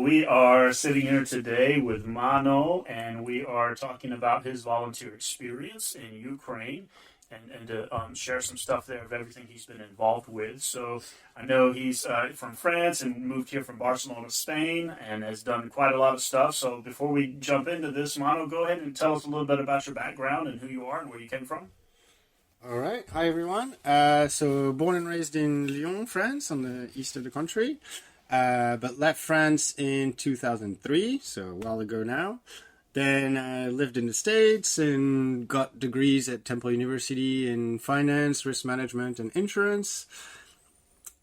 We are sitting here today with Mano, and we are talking about his volunteer experience in Ukraine and to share some stuff there of everything he's been involved with. So I know he's from France and moved here from Barcelona, Spain, and has done quite a lot of stuff. So before we jump into this, Mano, go ahead and tell us a little bit about your background and who you are and where you came from. All right. Hi, everyone. So born and raised in Lyon, France, on the east of the country, but left France in 2003, so a while ago now. Then I lived in the States and got degrees at Temple University in finance, risk management, and insurance.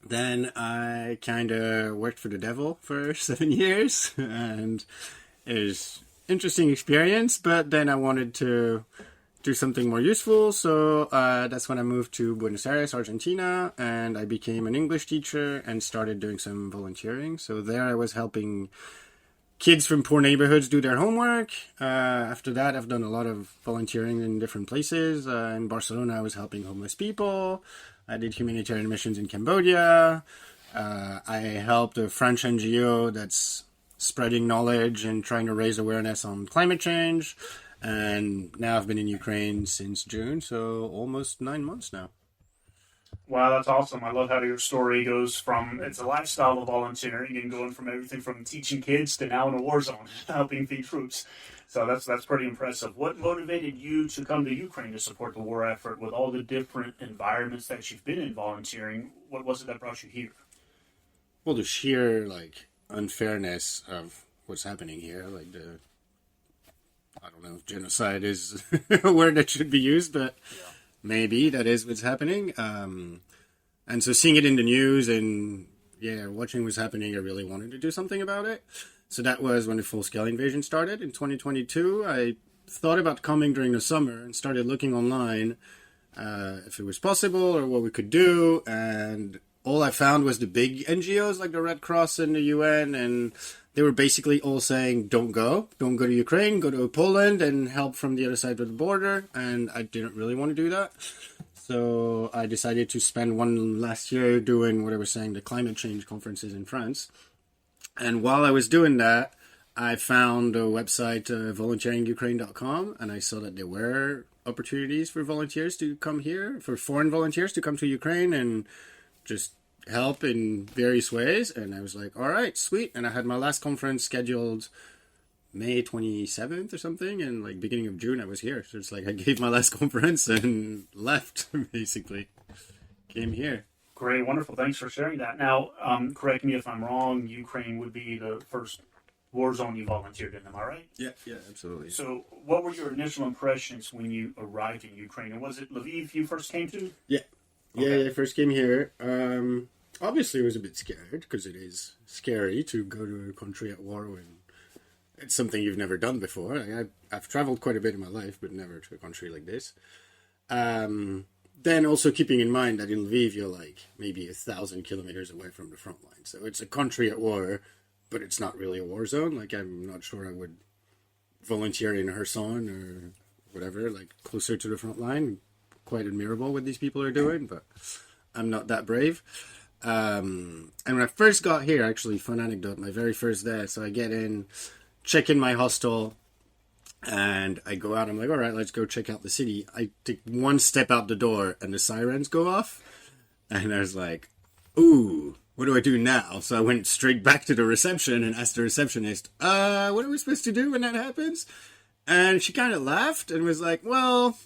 Then I kind of worked for the devil for 7 years, and it was an interesting experience, but then I wanted to do something more useful, so that's when I moved to Buenos Aires, Argentina, and I became an English teacher and started doing some volunteering. So there I was helping kids from poor neighborhoods do their homework. After that, I've done a lot of volunteering in different places. In Barcelona, I was helping homeless people. I did humanitarian missions in Cambodia. I helped a French NGO that's spreading knowledge and trying to raise awareness on climate change. And now I've been in Ukraine since June, so almost 9 months now. Wow, that's awesome. I love how your story goes from, it's a lifestyle of volunteering and going from everything from teaching kids to now in a war zone, helping feed troops. So that's pretty impressive. What motivated you to come to Ukraine to support the war effort with all the different environments that you've been in volunteering? What was it that brought you here? Well, the sheer, unfairness of what's happening here, I don't know if genocide is a word that should be used, but maybe that is what's happening. And so seeing it in the news and, watching what's happening, I really wanted to do something about it. So that was when the full-scale invasion started in 2022. I thought about coming during the summer and started looking online if it was possible or what we could do. And all I found was the big NGOs like the Red Cross and the UN, and they were basically all saying, don't go to Ukraine, go to Poland and help from the other side of the border. And I didn't really want to do that. So I decided to spend one last year doing what I was saying, the climate change conferences in France. And while I was doing that, I found a website, volunteeringukraine.com, and I saw that there were opportunities for volunteers to come here, for foreign volunteers to come to Ukraine and just help in various ways. And I was like, all right, sweet. And I had my last conference scheduled May 27th or something, and beginning of June I was here. So it's I gave my last conference and left, basically. Came here. Great, wonderful. Thanks for sharing that. Now, correct me if I'm wrong, Ukraine would be the first war zone you volunteered in, am I right? Yeah, absolutely. So what were your initial impressions when you arrived in Ukraine? And was it Lviv you first came to? Yeah. Okay. Yeah, I first came here. Obviously, I was a bit scared because it is scary to go to a country at war when it's something you've never done before. I've traveled quite a bit in my life, but never to a country like this. Then also keeping in mind that in Lviv, you're maybe 1,000 kilometers away from the front line. So it's a country at war, but it's not really a war zone. I'm not sure I would volunteer in Kherson or whatever, closer to the front line. Quite admirable what these people are doing, but I'm not that brave. And when I first got here, actually, fun anecdote, my very first day, so I get in, check in my hostel, and I go out. I'm like, all right, let's go check out the city. I take one step out the door, and the sirens go off, and I was like, ooh, what do I do now? So I went straight back to the reception and asked the receptionist, what are we supposed to do when that happens? And she kind of laughed and was like, well,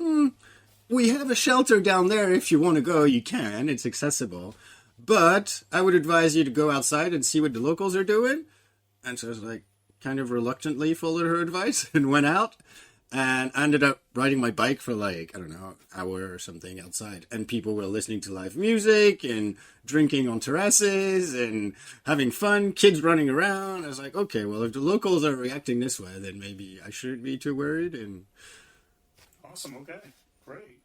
we have a shelter down there. If you want to go, you can. It's accessible. But I would advise you to go outside and see what the locals are doing. And so I was kind of reluctantly followed her advice and went out. And I ended up riding my bike for I don't know, an hour or something outside. And people were listening to live music and drinking on terraces and having fun, kids running around. I was like, okay, well, if the locals are reacting this way, then maybe I shouldn't be too worried. And awesome, okay, great.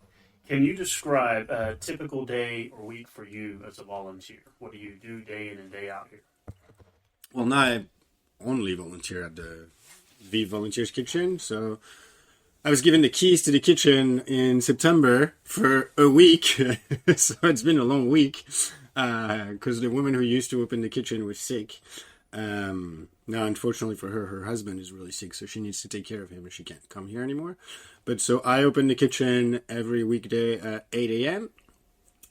Can you describe a typical day or week for you as a volunteer? What do you do day in and day out here? Well, now I only volunteer at the Lviv Volunteers Kitchen. So I was given the keys to the kitchen in September for a week. So it's been a long week because the woman who used to open the kitchen was sick. Now, unfortunately for her, her husband is really sick, so she needs to take care of him and she can't come here anymore. But so I open the kitchen every weekday at 8 a.m.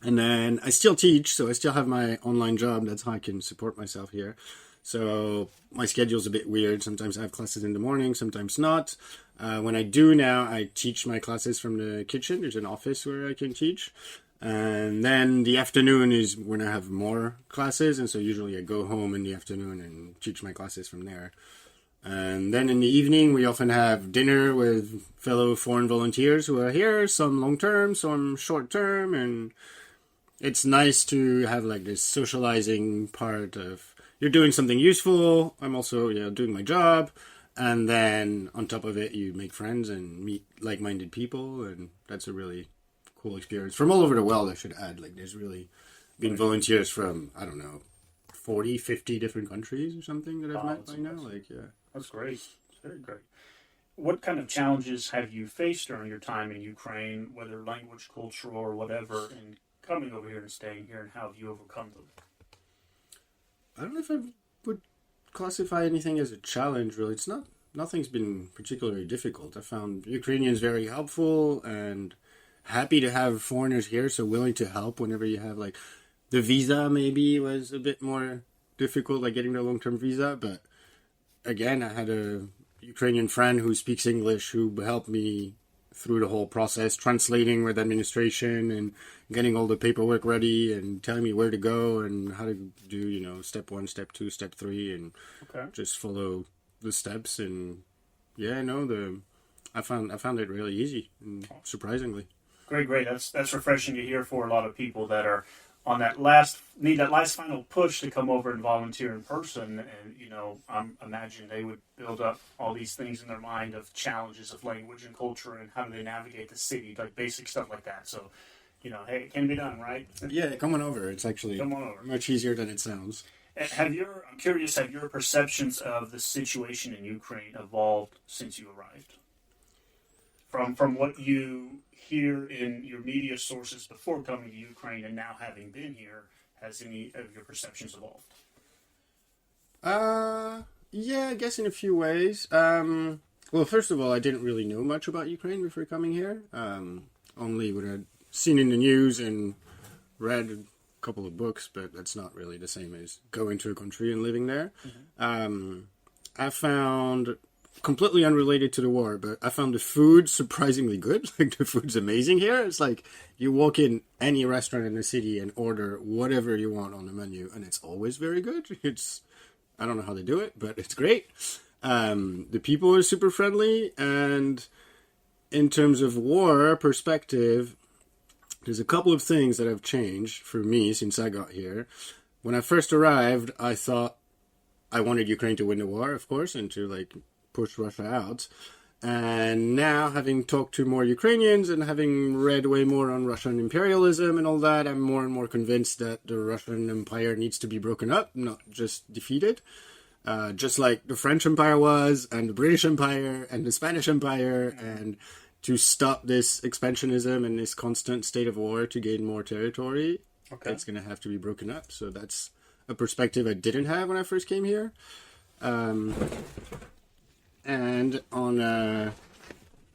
And then I still teach, so I still have my online job. That's how I can support myself here. So my schedule's a bit weird. Sometimes I have classes in the morning, sometimes not. When I do now, I teach my classes from the kitchen. There's an office where I can teach. And then the afternoon is when I have more classes. And so usually I go home in the afternoon and teach my classes from there. And then in the evening, we often have dinner with fellow foreign volunteers who are here, some long-term, some short-term. And it's nice to have like this socializing part of you're doing something useful. I'm also doing my job. And then on top of it, you make friends and meet like-minded people. And that's a really cool experience from all over the world, I should add. Like there's really been volunteers from, I don't know, 40, 50 different countries or something that I've met by now. Like, yeah. That's great. It's very great. What kind of challenges have you faced during your time in Ukraine, whether language, cultural, or whatever, in coming over here and staying here, and how have you overcome them? I don't know if I would classify anything as a challenge, really. It's not, nothing's been particularly difficult. I found Ukrainians very helpful and happy to have foreigners here, so willing to help whenever you have, like, the visa maybe was a bit more difficult, like getting the long-term visa, but again, I had a Ukrainian friend who speaks English who helped me through the whole process, translating with administration and getting all the paperwork ready and telling me where to go and how to do, step 1, step 2, step 3, and just follow the steps. And I found it really easy, and surprisingly. Great. That's refreshing to hear for a lot of people that are on that need that last final push to come over and volunteer in person. And I imagine they would build up all these things in their mind of challenges of language and culture and how do they navigate the city, like basic stuff like that. So, hey, it can be done, right? Yeah, come on over. It's actually much easier than it sounds. I'm curious, have your perceptions of the situation in Ukraine evolved since you arrived? From what you hear in your media sources before coming to Ukraine and now having been here, has any of your perceptions evolved? Yeah, I guess in a few ways. Well, first of all, I didn't really know much about Ukraine before coming here. Only what I'd seen in the news and read a couple of books, but that's not really the same as going to a country and living there. Mm-hmm. I found, completely unrelated to the war, but I found the food surprisingly good. Like, the food's amazing here. It's like you walk in any restaurant in the city and order whatever you want on the menu, and it's always very good. I don't know how they do it, but it's great. The people are super friendly, and in terms of war perspective, there's a couple of things that have changed for me since I got here. When I first arrived, I thought I wanted Ukraine to win the war, of course, and to push Russia out. And now, having talked to more Ukrainians and having read way more on Russian imperialism and all that, I'm more and more convinced that the Russian Empire needs to be broken up, not just defeated. Just like the French Empire was, and the British Empire, and the Spanish Empire, and to stop this expansionism and this constant state of war to gain more territory, it's going to have to be broken up. So that's a perspective I didn't have when I first came here. And on a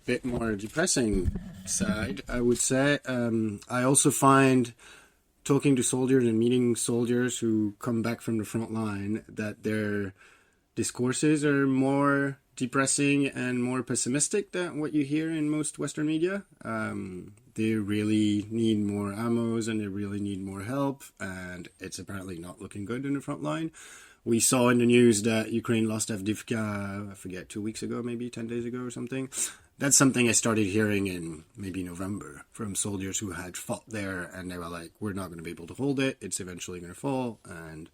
bit more depressing side, I would say, I also find talking to soldiers and meeting soldiers who come back from the front line that their discourses are more depressing and more pessimistic than what you hear in most Western media. They really need more ammos and they really need more help, and it's apparently not looking good in the front line. We saw in the news that Ukraine lost Avdiivka, I forget, 2 weeks ago, maybe 10 days ago or something. That's something I started hearing in maybe November from soldiers who had fought there, and they were like, we're not going to be able to hold it. It's eventually going to fall. And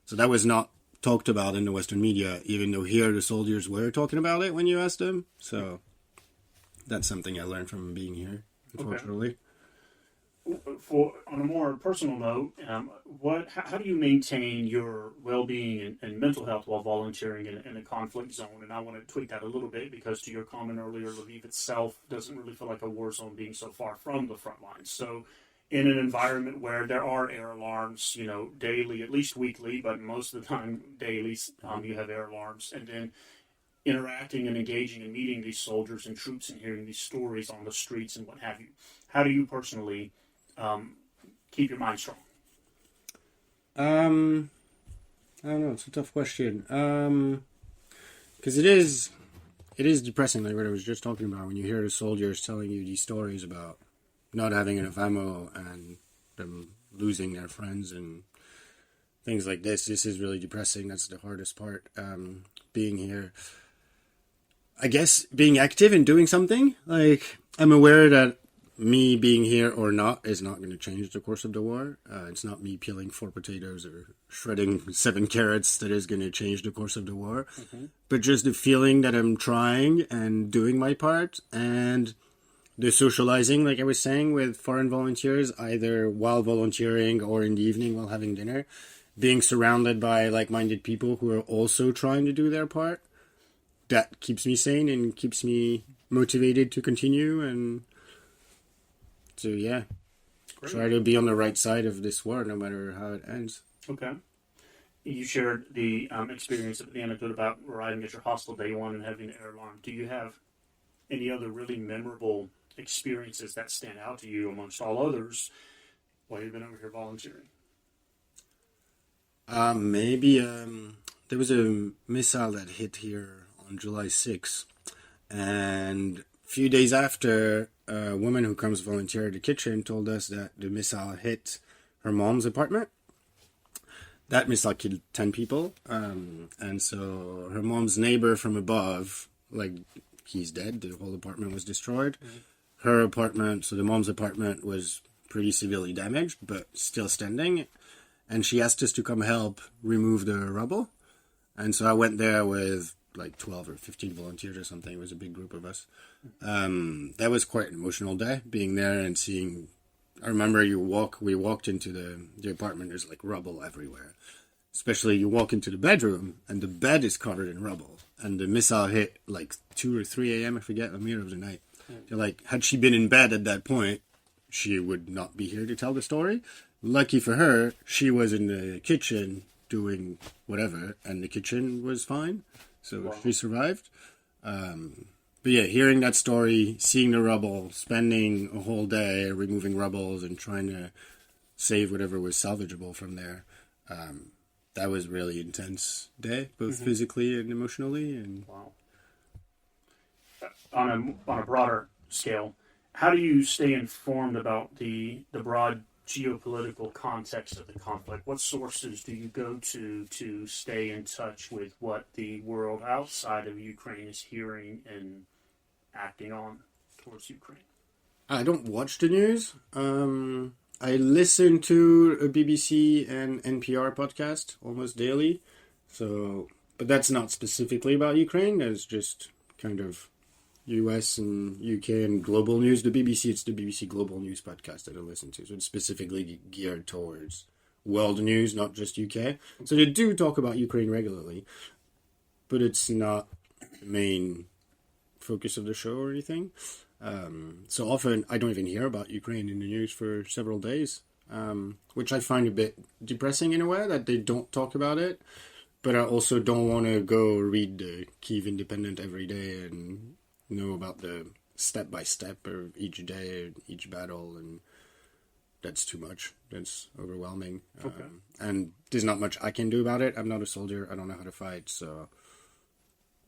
so that was not talked about in the Western media, even though here the soldiers were talking about it when you asked them. So that's something I learned from being here, unfortunately. Okay. On a more personal note, how do you maintain your well-being and mental health while volunteering in a conflict zone? And I want to tweak that a little bit because, to your comment earlier, Lviv itself doesn't really feel like a war zone, being so far from the front lines. So, in an environment where there are air alarms, daily, at least weekly, but most of the time daily, you have air alarms, and then interacting and engaging and meeting these soldiers and troops and hearing these stories on the streets and what have you. How do you personally keep your mind strong? I don't know. It's a tough question. Because it is depressing, like what I was just talking about, when you hear the soldiers telling you these stories about not having enough ammo and them losing their friends and things like this. This is really depressing. That's the hardest part. Being here, I guess, being active and doing something. Like, I'm aware that me being here or not is not going to change the course of the war. It's not me peeling 4 potatoes or shredding 7 carrots that is going to change the course of the war. Mm-hmm. But just the feeling that I'm trying and doing my part, and the socializing, like I was saying, with foreign volunteers, either while volunteering or in the evening while having dinner, being surrounded by like-minded people who are also trying to do their part, that keeps me sane and keeps me motivated to continue. And so, yeah, great. Try to be on the right side of this war, no matter how it ends. Okay. You shared the experience, the anecdote about arriving at your hostel day one and having the air alarm. Do you have any other really memorable experiences that stand out to you amongst all others while you've been over here volunteering? Maybe there was a missile that hit here on July 6th, and a few days after, a woman who comes volunteer at the kitchen told us that the missile hit her mom's apartment. That missile killed 10 people, and so her mom's neighbor from above, like, he's dead, the whole apartment was destroyed. Mm-hmm. Her apartment, so the mom's apartment, was pretty severely damaged, but still standing. And she asked us to come help remove the rubble. And so I went there with like 12 or 15 volunteers or something. It was a big group of us. That was quite an emotional day, being there and seeing. I remember we walked into the apartment, there's like rubble everywhere. Especially you walk into the bedroom and the bed is covered in rubble. And the missile hit like 2 or 3 a.m., I forget, in the middle of the night. They're like, had she been in bed at that point, she would not be here to tell the story. Lucky for her, she was in the kitchen doing whatever, and the kitchen was fine, so wow. She survived. But yeah, hearing that story, seeing the rubble, spending a whole day removing rubbles and trying to save whatever was salvageable from there, that was really intense day, both mm-hmm. physically and emotionally. And wow. On a broader scale, how do you stay informed about the broad geopolitical context of the conflict? What sources do you go to stay in touch with what the world outside of Ukraine is hearing and acting on towards Ukraine? I don't watch the news. I listen to a BBC and NPR podcast almost daily. But that's not specifically about Ukraine. That's just kind of US and UK and global news. The BBC, it's the BBC Global News podcast that I listen to. So it's specifically geared towards world news, not just UK. So they do talk about Ukraine regularly, but it's not the main focus of the show or anything. So often I don't even hear about Ukraine in the news for several days, which I find a bit depressing in a way that they don't talk about it. But I also don't want to go read the Kyiv Independent every day and know about the step-by-step of each day, each battle, and that's too much. That's overwhelming. Okay. And there's not much I can do about it. I'm not a soldier. I don't know how to fight, so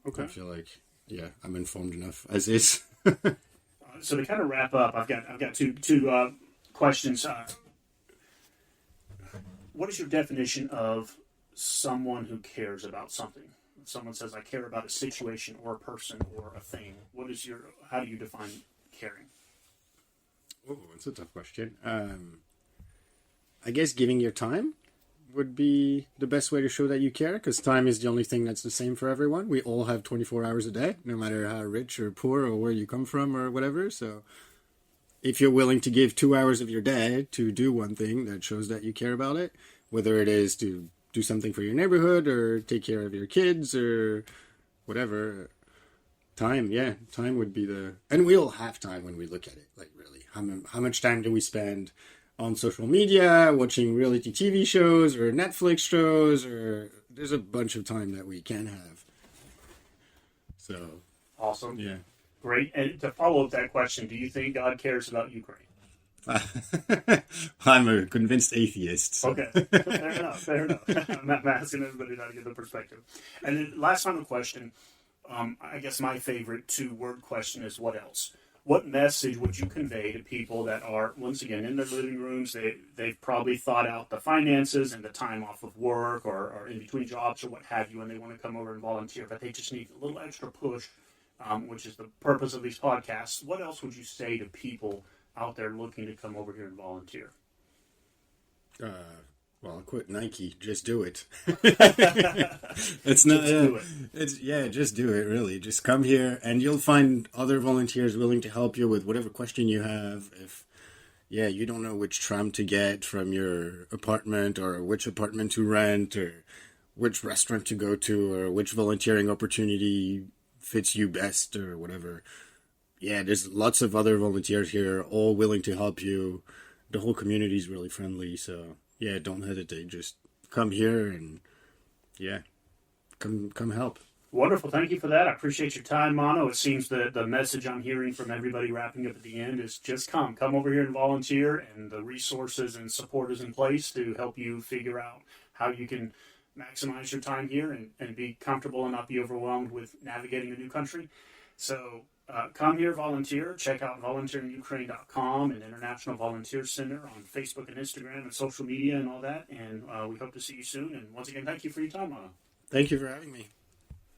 okay. I feel like, yeah, I'm informed enough as is. So to kind of wrap up, I've got two questions. What is your definition of someone who cares about something? If someone says, I care about a situation or a person or a thing, how do you define caring? Oh, that's a tough question. I guess giving your time would be the best way to show that you care, because time is the only thing that's the same for everyone. We all have 24 hours a day, no matter how rich or poor or where you come from or whatever. So if you're willing to give 2 hours of your day to do one thing, that shows that you care about it, whether it is to do something for your neighborhood or take care of your kids or whatever. Time would be and we all have time when we look at it, like really. How much time do we spend on social media, watching reality TV shows or Netflix shows, or there's a bunch of time that we can have. So, Awesome. yeah. Great. And to follow up that question, do you think God cares about Ukraine? I'm a convinced atheist. So. Okay, fair enough. Fair enough. I'm asking everybody to get the perspective. And then last final question. I guess my favorite two-word question is what else? What message would you convey to people that are, once again, in their living rooms? They've probably thought out the finances and the time off of work or in between jobs or what have you, and they want to come over and volunteer, but they just need a little extra push, which is the purpose of these podcasts. What else would you say to people out there looking to come over here and volunteer? Well, quit Nike. Just do it. It's not. Just do it. Really, just come here, and you'll find other volunteers willing to help you with whatever question you have. If you don't know which tram to get from your apartment, or which apartment to rent, or which restaurant to go to, or which volunteering opportunity fits you best, or whatever. Yeah, there's lots of other volunteers here, all willing to help you. The whole community is really friendly, so yeah, don't hesitate. Just come here and come help. Wonderful. Thank you for that. I appreciate your time, Mano. It seems that the message I'm hearing from everybody wrapping up at the end is just come over here and volunteer, and the resources and support is in place to help you figure out how you can maximize your time here and be comfortable and not be overwhelmed with navigating a new country. So come here, volunteer. Check out volunteeringukraine.com and International Volunteer Center on Facebook and Instagram and social media and all that. And we hope to see you soon. And once again, thank you for your time, Mano. Thank you for having me.